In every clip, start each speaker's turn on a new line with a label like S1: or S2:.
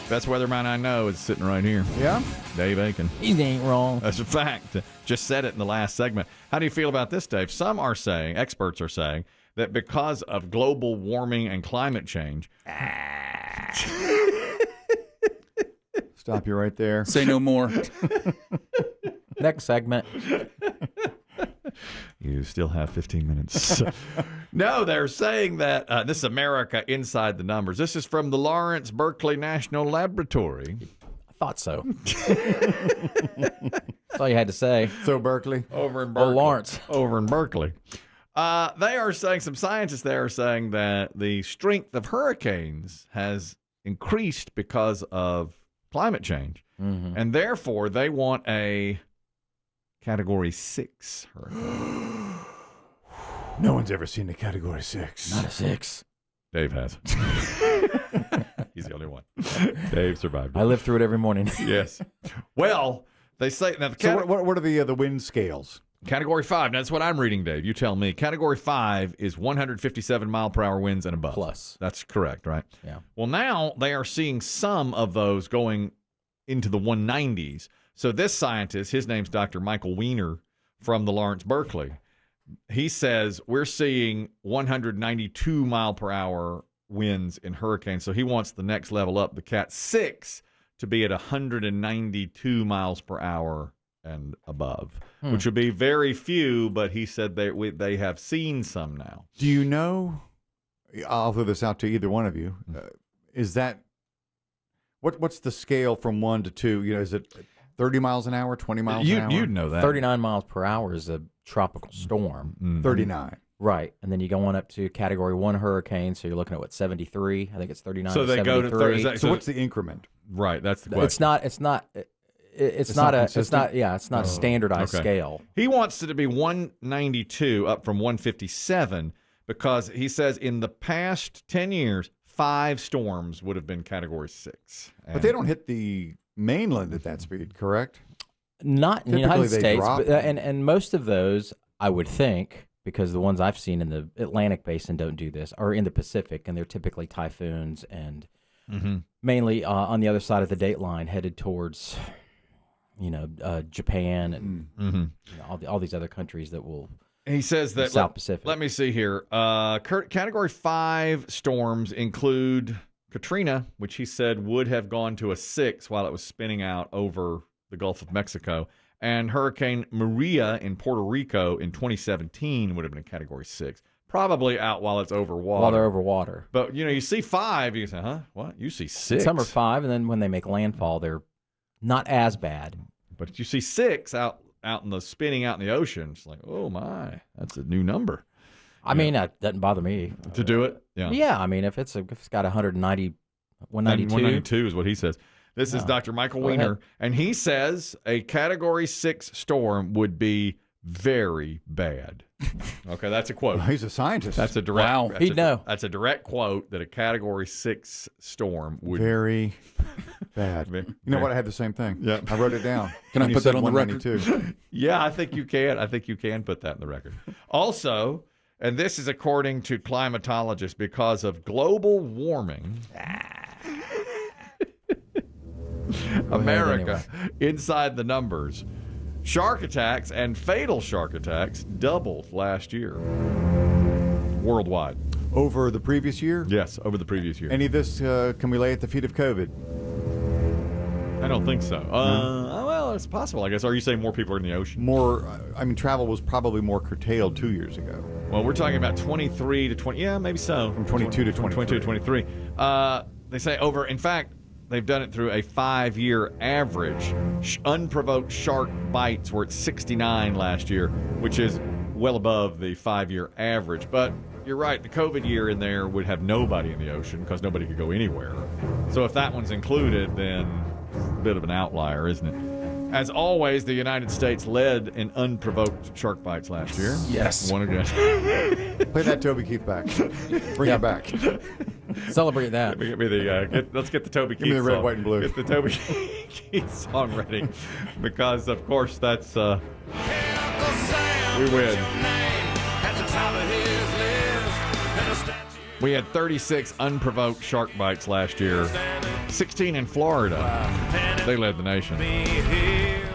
S1: Best weatherman I know is sitting right here.
S2: Yeah?
S1: Dave Aiken.
S3: He ain't wrong.
S1: That's a fact. Just said it in the last segment. How do you feel about this, Dave? Some are saying, experts are saying, that because of global warming and climate change.
S2: Stop you right there.
S4: Say no more.
S3: Next segment.
S1: You still have 15 minutes. No, they're saying that this is America Inside the Numbers. This is from the Lawrence Berkeley National Laboratory.
S3: I thought so. That's all you had to say.
S2: So, Berkeley?
S1: Over in Berkeley.
S3: Oh, Lawrence.
S1: Over in Berkeley. They are saying, some scientists there are saying that the strength of hurricanes has increased because of climate change.
S3: Mm-hmm.
S1: And therefore, they want a Category 6 hurricane.
S2: No one's ever seen a Category 6.
S3: Not a 6.
S1: Dave has. He's the only one. Dave survived it.
S3: I live through it every morning.
S1: Yes. Well, they say now
S2: So what are the wind scales?
S1: Category 5. That's what I'm reading, Dave. You tell me. Category 5 is 157 mile per hour winds and above.
S3: Plus.
S1: That's correct, right?
S3: Yeah.
S1: Well, now they are seeing some of those going into the 190s. So this scientist, his name's Dr. Michael Weiner from the Lawrence Berkeley. He says we're seeing 192 mile per hour winds in hurricanes. So he wants the next level up, the Cat 6, to be at 192 miles per hour and above, which would be very few, but he said they have seen some now.
S2: Do you know, I'll throw this out to either one of you, is that, what's the scale from 1 to 2? You know, is it 30 miles an hour, 20 miles an hour?
S1: You'd know that.
S3: 39 miles per hour is a tropical storm.
S2: 39.
S3: Right. And then you go on up to Category 1 hurricane, so you're looking at, 73? I think it's 39
S1: So
S3: to
S1: they
S3: 73.
S1: go to 30.
S2: So what's the increment?
S1: Right, that's the question.
S3: It's not a standardized
S1: Okay.
S3: scale.
S1: He wants it to be 192 up from 157 because he says in the past 10 years, 5 storms would have been Category 6.
S2: But they don't hit the mainland at that speed, correct?
S3: Not in the
S2: Typically
S3: United
S2: they
S3: States,
S2: drop.
S3: but, and most of those, I would think, because the ones I've seen in the Atlantic Basin don't do this, are in the Pacific, and they're typically typhoons and mainly on the other side of the date line, headed towards, Japan and all these other countries that will.
S1: He says that
S3: South Pacific.
S1: Let me see here. Category 5 storms include Katrina, which he said would have gone to a 6 while it was spinning out over the Gulf of Mexico. And Hurricane Maria in Puerto Rico in 2017 would have been a Category 6. Probably out while it's over water.
S3: While they're over water.
S1: But, you see 5, you say, huh? What? You see 6.
S3: Some are 5, and then when they make landfall, they're not as bad.
S1: But you see 6 out in the spinning out in the ocean. It's like, oh, my. That's a new number.
S3: I mean, that doesn't bother me.
S1: To do it? Yeah.
S3: Yeah, I mean, if it's got 192.
S1: 192 is what he says. This is Dr. Michael Weiner, and he says a Category 6 storm would be very bad. Okay, that's a quote.
S2: Well, he's a scientist.
S1: That's a direct.
S4: Wow.
S1: That's
S3: He'd know.
S1: That's a direct quote that a Category 6 storm would
S2: very bad. You know what? I had the same thing.
S1: Yeah.
S2: I wrote it down.
S4: Can I
S2: When you
S4: put that
S2: said
S4: on the record?
S2: 192.
S1: Yeah, I think you can. I think you can put that in the record. Also, and this is according to climatologists, because of global warming, America inside the numbers. Shark attacks and fatal shark attacks doubled last year worldwide.
S2: Over the previous year?
S1: Yes, over the previous year.
S2: Any of this can we lay at the feet of COVID?
S1: I don't think so. Well, it's possible, I guess. Are you saying more people are in the ocean?
S2: More, travel was probably more curtailed 2 years ago.
S1: Well, we're talking about 23 to 20. Yeah, maybe so.
S2: From 22 to 23.
S1: 22 to 23. They say in fact, they've done it through a 5-year average. Unprovoked shark bites were at 69 last year, which is well above the 5-year average. But you're right, the COVID year in there would have nobody in the ocean because nobody could go anywhere. So if that one's included, then it's a bit of an outlier, isn't it? As always, the United States led in unprovoked shark bites last year.
S4: Yes.
S1: One again.
S2: Play that Toby Keith back. Bring it back.
S3: Celebrate that.
S1: Give me the, let's get the Toby Keith
S2: me the red,
S1: song.
S2: white, and blue.
S1: Get the Toby Keith song ready. Because, of course, that's... we win. We had 36 unprovoked shark bites last year. 16 in Florida. They led the nation.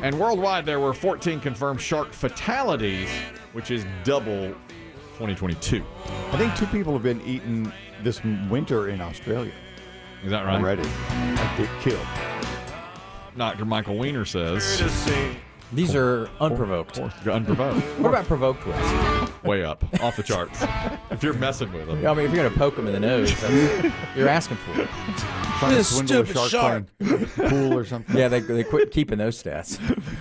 S1: And worldwide, there were 14 confirmed shark fatalities, which is double 2022.
S2: I think 2 people have been eaten this winter in Australia.
S1: Is that right?
S2: Already. Like they killed.
S1: Dr. Michael Weiner says.
S3: These are unprovoked.
S1: Unprovoked.
S3: What about provoked ones?
S1: Way up. Off the charts. If you're messing with them.
S3: I mean, if you're going to poke them in the nose, you're asking for it.
S2: Trying to swindle a shark playing pool or something.
S3: Yeah, they quit keeping those stats.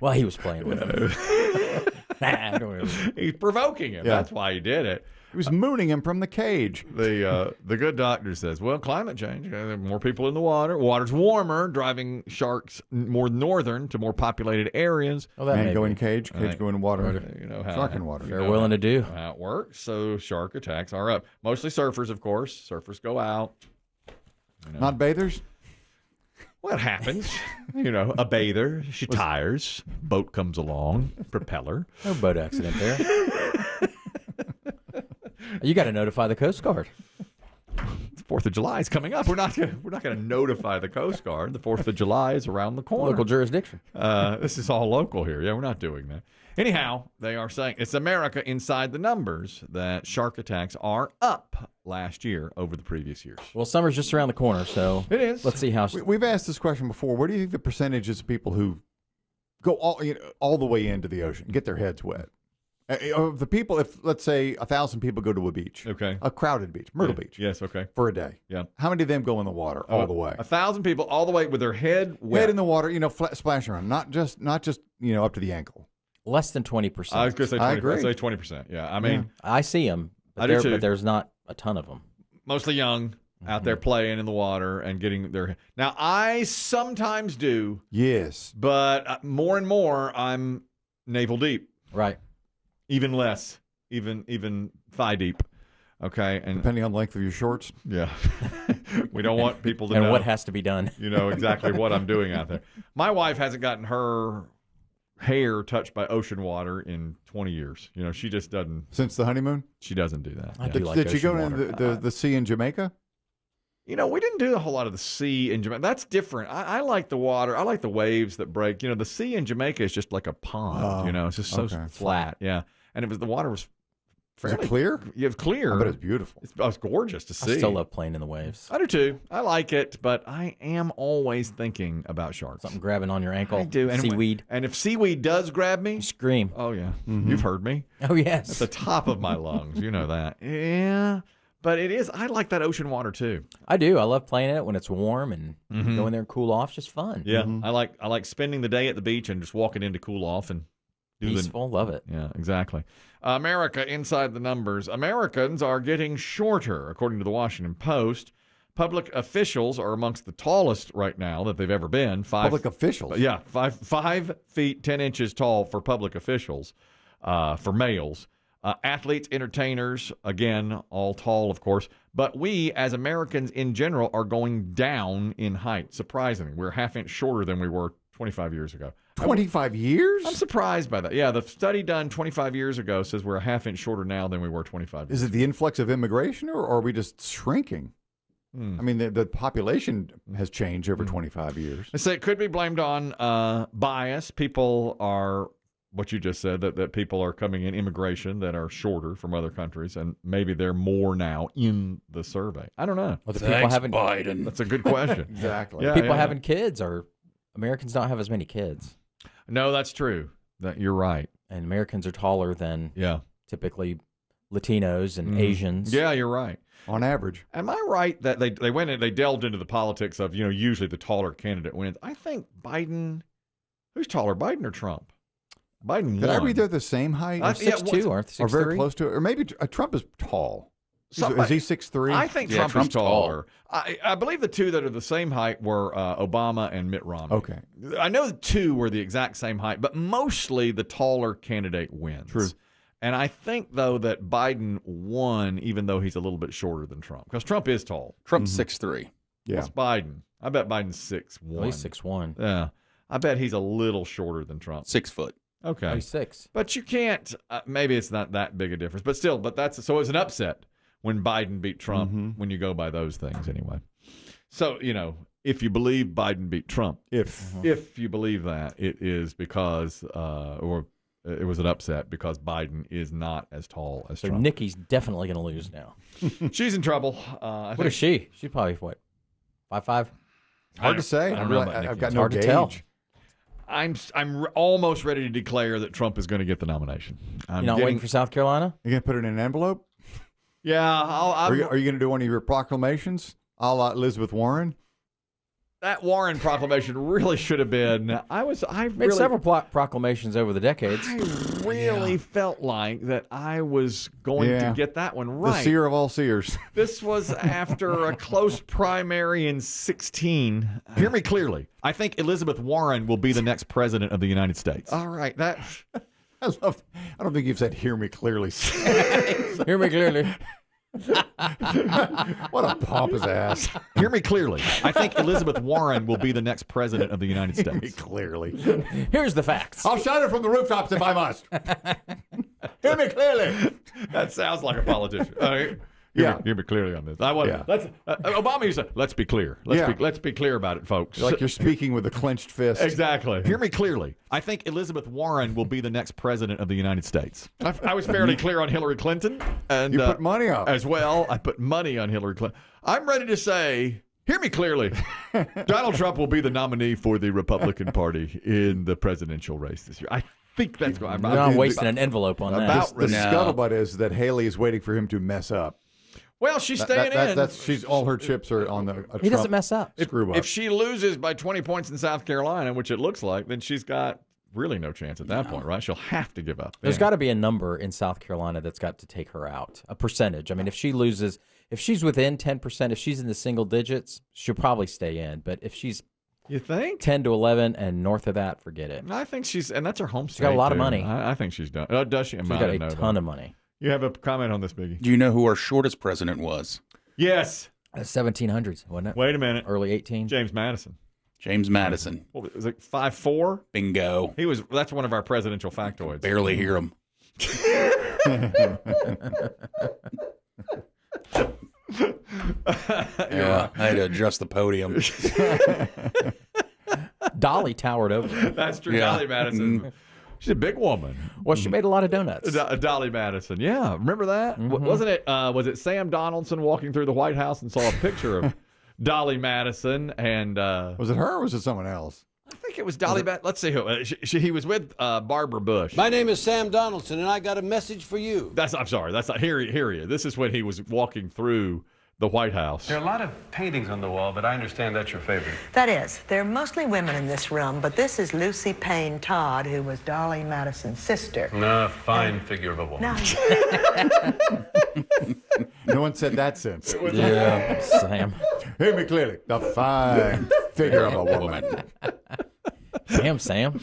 S3: Well, he was playing with them.
S1: He's provoking him.
S2: Yeah.
S1: That's why he did it.
S2: He was mooning him from the cage.
S1: The good doctor says, well, climate change, more people in the water. Water's warmer, driving sharks more northern to more populated areas.
S3: Well, that
S2: Man
S3: may
S2: go
S3: be.
S2: in cage go in water.
S1: You know how,
S2: Shark in water.
S3: They're willing to do.
S1: How it works. So shark attacks are up. Mostly surfers, of course. Surfers go out.
S2: Not bathers?
S1: Well, it happens. A bather, she tires, boat comes along, propeller.
S3: No boat accident there. You got to notify the Coast Guard.
S1: The 4th of July is coming up. We're not going to notify the Coast Guard. The 4th of July is around the corner.
S3: Local jurisdiction.
S1: This is all local here. Yeah, we're not doing that. Anyhow, they are saying it's America inside the numbers that shark attacks are up last year over the previous years.
S3: Well, summer's just around the corner, so
S1: It is.
S3: let's see how.
S2: We've asked this question before. Where do you think the percentage is of people who go all the way into the ocean, get their heads wet? Of the people, if let's say 1,000 people go to a beach,
S1: Okay.
S2: a crowded beach, Myrtle Beach,
S1: Yes, okay.
S2: for a day,
S1: Yeah.
S2: how many of them go in the water all the way?
S1: 1,000 people all the way with their head wet.
S2: Head in the water, splashing around, not just up to the ankle.
S3: Less than 20%.
S1: I was going to say 20%.
S2: I agree.
S1: I'd say 20%. Yeah, I mean,
S3: I see them,
S1: I do too.
S3: but there's not a ton of them.
S1: mostly young, out there playing in the water and getting their. Now, I sometimes do,
S2: Yes.
S1: but more and more, I'm navel deep.
S3: Right.
S1: Even less, even thigh deep. Okay, and
S2: Depending on the length of your shorts.
S1: yeah, we don't want people to
S3: And
S1: know.
S3: what has to be done.
S1: You know exactly what I'm doing out there. My wife hasn't gotten her hair touched by ocean water in 20 years. You know, she just doesn't.
S2: Since the honeymoon?
S1: She doesn't do that.
S3: I
S1: Yeah.
S3: do like
S2: Did you go
S3: ocean
S2: to
S3: water.
S2: the sea in Jamaica?
S1: You know, we didn't do a whole lot of the sea in Jamaica. That's different. I like the water. I like the waves that break. You know, the sea in Jamaica is just like a pond.
S2: Oh,
S1: you know, it's just so
S2: okay.
S1: flat. Yeah, and the water was
S2: Was
S1: fairly
S2: it clear?
S1: Yeah, it was clear.
S2: I bet it's beautiful.
S1: It was gorgeous to see.
S3: I still love playing in the waves.
S1: I do too. I like it, but I am always thinking about sharks.
S3: Something grabbing on your ankle.
S1: I do. And
S3: Seaweed.
S1: And if seaweed does grab me,
S3: You scream.
S1: oh yeah, you've heard me.
S3: Oh, yes.
S1: At the top of my lungs, you know that. Yeah, but it is. I like that ocean water too.
S3: I do. I love playing it when it's warm and go in there and cool off. It's just fun.
S1: Yeah, I like spending the day at the beach and just walking in to cool off and do
S3: Peaceful. Love it.
S1: Yeah, exactly. America inside the numbers. Americans are getting shorter, according to the Washington Post. Public officials are amongst the tallest right now that they've ever been.
S2: Public officials.
S1: Yeah, 5 feet 10 inches tall for public officials, for males. Athletes, entertainers, again, all tall, of course. But we, as Americans in general, are going down in height. Surprisingly, we're a half-inch shorter than we were 25 years ago.
S2: 25 years?
S1: I'm surprised by that. Yeah, the study done 25 years ago says we're a half-inch shorter now than we were 25 years
S2: Is it the influx of immigration, or are we just shrinking? I mean, the population has changed over 25 years.
S1: They say it could be blamed on bias. People are, what you just said, that people are coming in, immigration, that are shorter from other countries, and maybe they're more now in the survey. I don't know.
S3: Well, the people having
S4: Biden.
S1: That's a good question.
S2: Exactly.
S1: Yeah,
S3: people
S1: yeah.
S3: having kids are Americans don't have as many kids,
S1: No, that's true. You're right.
S3: and Americans are taller than
S1: Yeah.
S3: typically Latinos and Asians.
S1: Yeah, you're right.
S2: On average.
S1: Am I right that they went and they delved into the politics of, usually the taller candidate wins? I think Biden, who's taller, Biden or Trump? Biden
S2: Did
S1: won.
S2: I read they're the same height?
S1: I-
S3: They're 6'2", aren't they?
S2: or very
S3: 6'3"?
S2: close to it? Or maybe Trump is tall. Is
S1: Somebody-
S2: he 6'3"?
S1: I think
S4: Yeah,
S1: Trump is
S4: Trump's tall.
S1: taller. I believe the two that are the same height were Obama and Mitt Romney.
S2: Okay.
S1: I know the two were the exact same height, but mostly the taller candidate wins.
S2: True.
S1: And I think, though, that Biden won, even though he's a little bit shorter than Trump. Because Trump is tall.
S4: Trump's 6'3".
S2: Yeah.
S1: That's Biden. I bet Biden's 6'1".
S3: At least 6'1".
S1: Yeah. I bet he's a little shorter than Trump.
S4: 6 foot.
S1: Okay.
S3: Oh, he's 6.
S1: But you can't, maybe it's not that big a difference. But still, so it's an upset when Biden beat Trump when you go by those things anyway. So, if you believe Biden beat Trump.
S2: If
S1: If you believe that, it is because, or it was an upset because Biden is not as tall as
S3: So
S1: Trump.
S3: Nikki's definitely going to lose now.
S1: She's in trouble.
S3: What is she? She's probably, what, 5'5"?
S2: hard to say.
S1: I don't know about
S2: I've
S1: Nikki.
S2: got
S3: It's
S2: no
S3: hard to
S2: gauge.
S3: tell.
S1: I'm almost ready to declare that Trump is going to get the nomination.
S3: You're not waiting for South Carolina?
S2: You gonna put it in an envelope?
S1: Yeah,
S2: Are you going to do one of your proclamations, a la Elizabeth Warren?
S1: that Warren proclamation really should have been. I
S3: Made
S1: really,
S3: several proclamations over the decades.
S1: I really felt like that I was going to get that one right.
S2: The seer of all seers.
S1: This was after a close primary in 2016. Hear me clearly. I think Elizabeth Warren will be the next president of the United States. All right, that.
S2: I don't think you've said "hear me clearly."
S3: Hear me clearly.
S2: What a pompous ass.
S1: Hear me clearly. I think Elizabeth Warren will be the next president of the United
S2: Hear me
S1: States.
S2: clearly.
S3: Here's the facts.
S2: I'll shout it from the rooftops if I must. Hear me clearly.
S1: That sounds like a politician. Hear me clearly on this. Let's Obama used to say, let's be clear. Let's be clear about it, folks.
S2: Like you're speaking with a clenched fist.
S1: Exactly. Hear me clearly. I think Elizabeth Warren will be the next president of the United States. I was fairly clear on Hillary Clinton. And
S2: You put money up.
S1: as well. I put money on Hillary Clinton. I'm ready to say, hear me clearly. Donald Trump will be the nominee for the Republican Party in the presidential race this year. I think that's going.
S3: You're not wasting an envelope on that.
S2: The scuttlebutt is that Haley is waiting for him to mess up.
S1: Well, she's staying in.
S2: She's all her chips are on the.
S3: He doesn't mess up.
S2: Screw up.
S1: If she loses by 20 points in South Carolina, which it looks like, then she's got really no chance at that point, right? She'll have to give up.
S3: There's got to be a number in South Carolina that's got to take her out, a percentage. I mean, if she loses, if she's within 10%, if she's in the single digits, she'll probably stay in. But if she's
S1: You think?
S3: 10 to 11 and north of that, forget it.
S1: I think and that's her home state.
S3: She's got a lot of
S1: too.
S3: money.
S1: I think she's done. Oh, does she?
S3: She's got a ton of money.
S1: You have a comment on this, Biggie?
S4: Do you know who our shortest president was?
S1: Yes.
S3: 1700s, wasn't it?
S1: Wait a minute.
S3: Early 18.
S1: James Madison.
S4: James Madison.
S1: What was it 5'4"?
S4: Bingo.
S1: That's one of our presidential factoids.
S4: Barely hear him. Yeah, I had to adjust the podium.
S3: Dolly towered over her.
S1: That's true.
S4: Yeah.
S1: Dolly Madison. She's a big woman.
S3: Well, she made a lot of donuts.
S1: Dolly Madison. Yeah. Remember that? Wasn't it? Was it Sam Donaldson walking through the White House and saw a picture of Dolly Madison? And
S2: was it her or was it someone else?
S1: I think it was Dolly Madison. Let's see who. He was with Barbara Bush.
S5: My name is Sam Donaldson, and I got a message for you.
S1: I'm sorry. That's not. Here he is. This is when he was walking through the White House.
S6: There are a lot of paintings on the wall, but I understand that's your favorite.
S7: That is. There are mostly women in this room, but this is Lucy Payne Todd, who was Dolly Madison's sister.
S6: A fine figure of a woman.
S2: No one said that since.
S3: Yeah, Sam.
S2: Hear me clearly. The fine figure of a woman.
S3: Damn, Sam.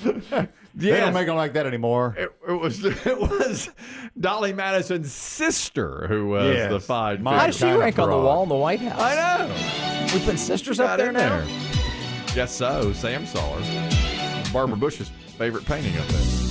S2: They don't make them like that anymore.
S1: It was Dolly Madison's sister who was the fine.
S3: How does she
S2: kind of
S3: rank on the
S2: broad.
S3: wall in the White House?
S1: I know.
S3: We put sisters up
S1: Got
S3: there
S1: in
S3: now?
S1: Guess so. Sam saw her. Barbara Bush's favorite painting up there.